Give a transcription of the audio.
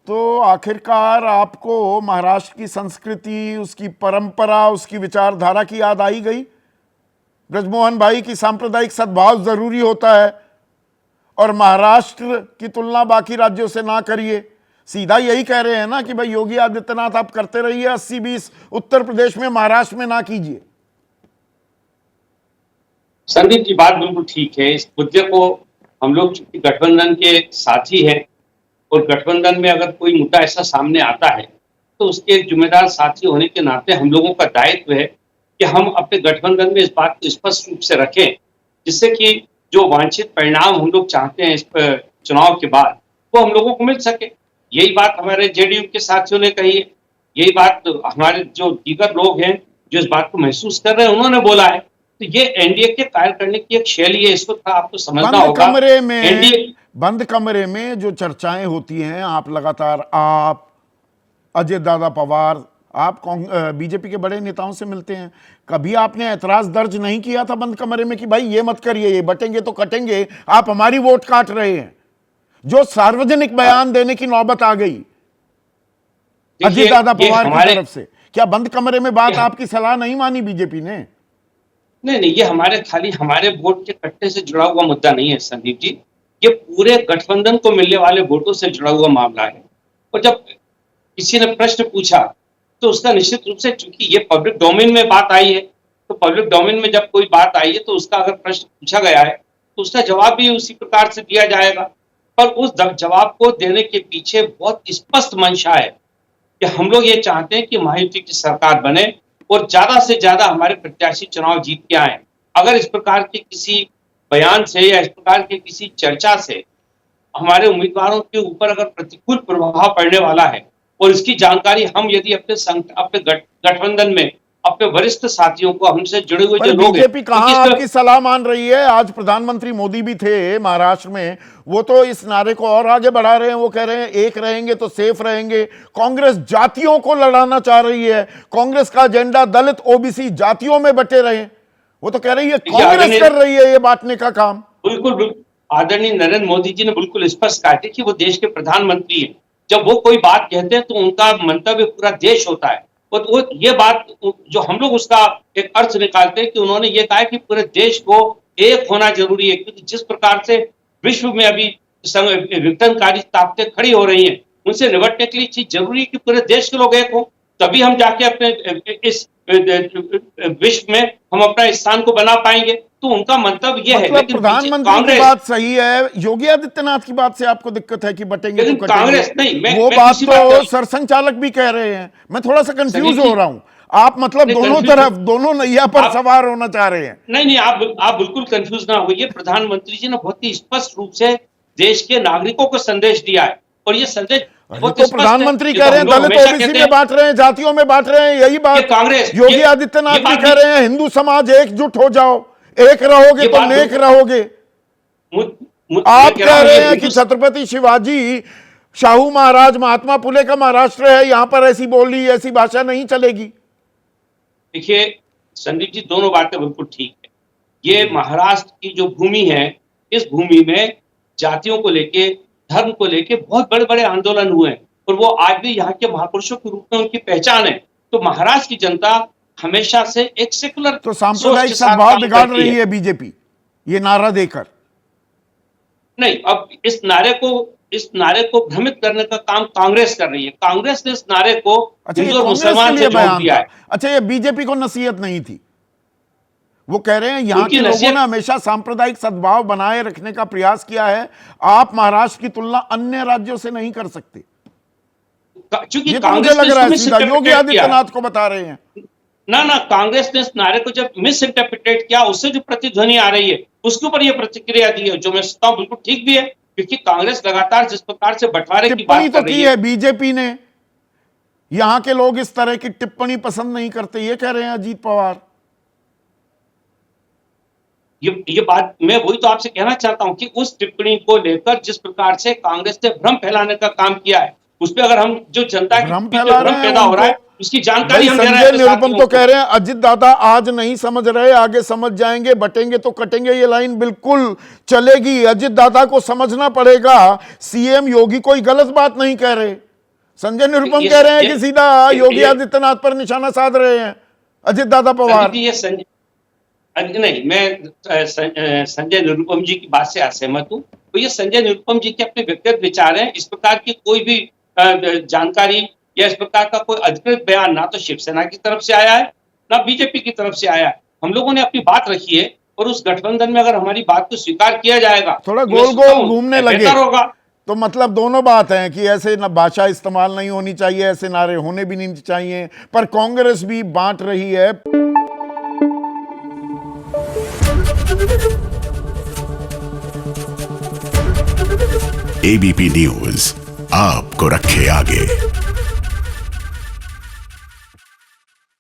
तो आखिरकार आपको महाराष्ट्र की संस्कृति, उसकी परंपरा, उसकी विचारधारा की याद आई गई? ब्रजमोहन भाई की सांप्रदायिक सद्भाव जरूरी होता है और महाराष्ट्र की तुलना बाकी राज्यों से ना करिए। सीधा यही कह रहे हैं ना कि भाई योगी आदित्यनाथ आप करते रहिए 80-20 उत्तर प्रदेश में, महाराष्ट्र में ना कीजिए। संदीप जी, बात बिल्कुल ठीक है। इस मुद्दे को हम लोग चूंकि गठबंधन के साथी हैं और गठबंधन में अगर कोई मुद्दा ऐसा सामने आता है तो उसके एक जिम्मेदार साथी होने के नाते हम लोगों का दायित्व है कि हम अपने गठबंधन में इस बात को स्पष्ट रूप से रखें, जिससे कि जो वांछित परिणाम हम लोग चाहते हैं इस चुनाव के बाद वो हम लोगों को मिल सके। यही बात हमारे जेडीयू के साथियों ने कही है, यही बात हमारे जो दीगर लोग हैं जो इस बात को महसूस कर रहे हैं उन्होंने बोला है। तो ये एनडीए के कार्य करने की एक शैली है, इसको थोड़ा आपको समझना होगा। बंद कमरे में जो चर्चाएं होती हैं, आप लगातार, आप अजय दादा पवार, आप बीजेपी के बड़े नेताओं से मिलते हैं, कभी आपने ऐतराज दर्ज नहीं किया था बंद कमरे में कि भाई ये मत करिए, ये बटेंगे तो कटेंगे, आप हमारी वोट काट रहे हैं? जो सार्वजनिक बयान देने की नौबत आ गई अजय दादा पवार की तरफ से, क्या बंद कमरे में बात आपकी सलाह नहीं मानी बीजेपी ने? नहीं, ये खाली हमारे वोट के कट्टे से जुड़ा हुआ मुद्दा नहीं है संदीप जी, ये पूरे गठबंधन को मिलने वाले वोटों से जुड़ा हुआ मामला है। और जब किसी ने प्रश्न पूछा तो उसका निश्चित रूप से, चूंकि ये पब्लिक डोमेन में बात आई है, तो पब्लिक डोमेन में जब कोई बात आई है तो उसका अगर प्रश्न पूछा गया है तो उसका जवाब भी उसी प्रकार से दिया जाएगा। पर उस जवाब को देने के पीछे बहुत स्पष्ट मंशा है कि हम लोग ये चाहते हैं कि महायुति की सरकार बने और ज्यादा से ज्यादा हमारे प्रत्याशी चुनाव जीत के आए। अगर इस प्रकार के किसी बयान से या इस प्रकार की किसी चर्चा से हमारे उम्मीदवारों के ऊपर अगर प्रतिकूल प्रभाव पड़ने वाला है और इसकी जानकारी हम यदि अपने गठबंधन में अपने वरिष्ठ साथियों को, हमसे जुड़े हुए जो लोग हैं, बीजेपी कहां आपकी सलाह मान रही है? आज प्रधानमंत्री मोदी भी थे महाराष्ट्र में, वो तो इस नारे को और आगे बढ़ा रहे हैं, वो कह रहे हैं एक रहेंगे तो सेफ रहेंगे। कांग्रेस जातियों को लड़ाना चाह रही है, कांग्रेस का एजेंडा दलित ओबीसी जातियों में बटे रहे, वो तो कह रही है कांग्रेस कर रही है ये बांटने का काम। बिल्कुल आदरणीय नरेंद्र मोदी जी ने बिल्कुल स्पष्ट कहा कि वो देश के प्रधानमंत्री हैं, जब वो कोई बात कहते हैं तो उनका मंतव्य पूरा देश होता है। और वो ये बात जो हम लोग उसका एक अर्थ निकालते हैं कि उन्होंने ये कहा कि पूरे देश को एक होना जरूरी है, क्योंकि जिस प्रकार से विश्व में अभी विघटनकारी ताकतें खड़ी हो रही हैं, उनसे निपटने के लिए चीज जरूरी है कि पूरे देश के लोग एक हो, तभी हम जाके अपने इस विश्व में हम अपना स्थान को बना पाएंगे। तो उनका मंतव्य यह है। लेकिन प्रधानमंत्री की बात सही है, योगी आदित्यनाथ की बात से आपको दिक्कत है कि बटेंगे तो कटेंगे? कांग्रेस नहीं, वो बात तो सरसंचालक भी कह रहे हैं। मैं थोड़ा सा कंफ्यूज हो रहा हूं, आप मतलब दोनों तरफ, दोनों नैया पर सवार होना चाह रहे हैं। नहीं, आप बिल्कुल कंफ्यूज ना होइए। प्रधानमंत्री जी ने बहुत ही स्पष्ट रूप से देश के नागरिकों को संदेश दिया है और ये संदेश तो प्रधानमंत्री कह रहे हैं दलित ओबीसी में बांट रहे हैं, जातियों में बांट रहे हैं, यही बात कांग्रेस योगी आदित्यनाथ भी कह रहे हैं हिंदू समाज एकजुट हो जाओ, एक रहोगे तो नेक रहोगे। आप कह रहे हैं कि छत्रपति शिवाजी, शाहू महाराज, महात्मा फुले का महाराष्ट्र है, यहां पर ऐसी बोली, ऐसी भाषा नहीं चलेगी। देखिए संदीप जी, दोनों बातें बिल्कुल ठीक है। ये महाराष्ट्र की जो भूमि है, इस भूमि में जातियों को लेके, धर्म को लेके बहुत बड़े बड़े आंदोलन हुए हैं और वो आज भी यहाँ के महापुरुषों के रूप में उनकी पहचान है। तो महाराष्ट्र की जनता हमेशा से एक सेकुलर, तो सांप्रदायिक सद्भाव बिगाड़ रही है बीजेपी ये नारा देकर? नहीं, अब इस नारे को भ्रमित करने का काम कांग्रेस कर रही है। कांग्रेस ने इस नारे को हिंदू और मुसलमान से जोड़ दिया है। अच्छा, ये बीजेपी को नसीहत नहीं थी? वो कह रहे हैं यहां के लोगों ने हमेशा सांप्रदायिक सद्भाव बनाए रखने का प्रयास किया है, आप महाराष्ट्र की तुलना अन्य राज्यों से नहीं कर सकते। चूंकि तो मुझे लग रहा है सीधा योगी आदित्यनाथ को बता रहे हैं। ना, कांग्रेस ने इस नारे को जब मिस इंटरप्रिटेट किया, उससे जो प्रतिध्वनि आ रही है उसके ऊपर यह प्रतिक्रिया दी है, जो मैं समझता हूं बिल्कुल ठीक भी है, क्योंकि कांग्रेस लगातार जिस प्रकार से बंटवारे की बात कर रही है, बीजेपी ने, यहां के लोग इस तरह की टिप्पणी पसंद नहीं करते, ये कह रहे हैं अजीत पवार। ये बात मैं वही तो आपसे कहना चाहता हूं कि उस टिप्पणी को लेकर जिस प्रकार से कांग्रेस ने भ्रम फैलाने का काम किया है, उस पर अगर हम जो जनता की भ्रम पैदा हो रहा है उसकी जानकारी हम दे रहे हैं। निरुपम तो कह रहे हैं अजित दादा आज नहीं समझ रहे, आगे समझ जाएंगे, बटेंगे तो कटेंगे, ये लाइन बिल्कुल चलेगी। अजित दादा को समझना पड़ेगा, सीएम योगी कोई गलत बात नहीं कह रहे, संजय निरुपम ये कह रहे हैं ये- कि सीधा योगी आदित्यनाथ पर निशाना साध रहे हैं अजित दादा पवार। संदीप जी, ये नहीं, मैं संजय निरुपम जी की बात से असहमत हूँ। तो ये संजय निरुपम जी के अपने व्यक्तिगत विचार हैं। इस प्रकार की कोई भी जानकारी या इस प्रकार का कोई अधिकृत बयान ना तो शिवसेना की तरफ से आया है, ना बीजेपी की तरफ से आया है। हम लोगों ने अपनी बात रखी है और उस गठबंधन में अगर हमारी बात को स्वीकार किया जाएगा, थोड़ा तो मैं गोल सोचता गोल हूँ घूमने लगे बेहतर होगा। तो मतलब दोनों बात है कि ऐसे ना भाषा इस्तेमाल नहीं होनी चाहिए, ऐसे नारे होने भी नहीं चाहिए, पर कांग्रेस भी बांट रही है। एबीपी न्यूज आपको रखे आगे।